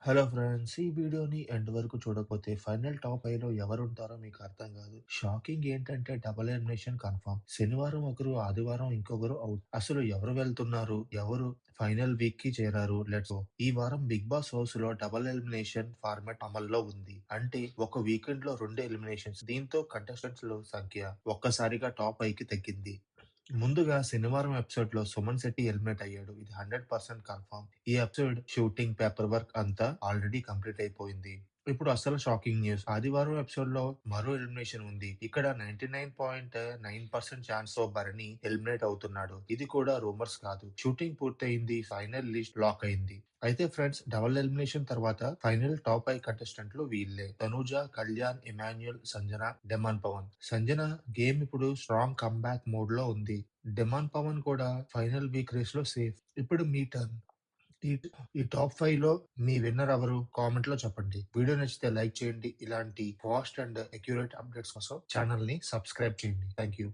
Hello friends. ఈ వీడియోని end వరకు చూడకపోతే ఫైనల్ టాప్ 5లో ఎవరుంటారో మీకు అర్థం కాదు. షాకింగ్ ఏంటంటే డబుల్ ఎలిమినేషన్ కన్ఫర్మ్. శనివారం ఒకరు, ఆదివారం ఇంకొకరు ఔట్. అసలు ఎవరు వెళ్తున్నారు? ఎవరు ఫైనల్ వీక్‌కి చేరారు? Let's go. ఈ వారం బిగ్ బాస్ హౌస్‌లో డబుల్ ఎలిమినేషన్ ఫార్మాట్ అమల్లో ఉంది. అంటే ఒక వీకెండ్‌లో 2 ఎలిమినేషన్స్. దీంతో కంటెస్టెంట్స్‌ల సంఖ్య ఒక్కసారిగా టాప్ 5కి తగ్గింది. ముందుగా శనివారం ఎపిసోడ్‌లో సుమన్ శెట్టి ఎలిమినేట్ అయ్యాడు. ఇది 100% కన్ఫర్మ్. ఈ ఎపిసోడ్ షూటింగ్, పేపర్ వర్క్ అంతా ఆల్రెడీ కంప్లీట్ అయిపోయింది. ఇప్పుడు అసలు షాకింగ్ న్యూస్. ఆదివారం ఎపిసోడ్‌లో మరో ఎలిమినేషన్ ఉంది. ఇక్కడ 99.9% ఛాన్స్‌తో భరణి ఎలిమినేట్ అవుతున్నాడు. ఇది కూడా రూమర్స్ కాదు. షూటింగ్ పూర్తయింది. ఫైనల్ లిస్ట్ లాక్ అయింది. అయితే ఫ్రెండ్స్, డబుల్ ఎలిమినేషన్ తర్వాత ఫైనల్ టాప్ 5 కంటెస్టెంట్లు వీళ్ళే: తనూజ, కళ్యాణ్, ఇమాన్యుయల్, సంజన, డెమాన్ పవన్. సంజన గేమ్ ఇప్పుడు స్ట్రాంగ్ కమ్‌బ్యాక్ మోడ్‌లో ఉంది. డెమాన్ పవన్ కూడా ఫైనల్ వీక్ రేస్‌లో సేఫ్. ఇప్పుడు మీ టర్న్. ఈ ఈ టాప్ 5లో మీ విన్నర్ ఎవరు? కామెంట్‌లో చెప్పండి. వీడియో నచ్చితే లైక్ చేయండి. ఇలాంటి ఫాస్ట్ అండ్ అక్యురేట్ అప్డేట్స్ కోసం ఛానెల్‌ని సబ్స్క్రైబ్ చేయండి. Thank you.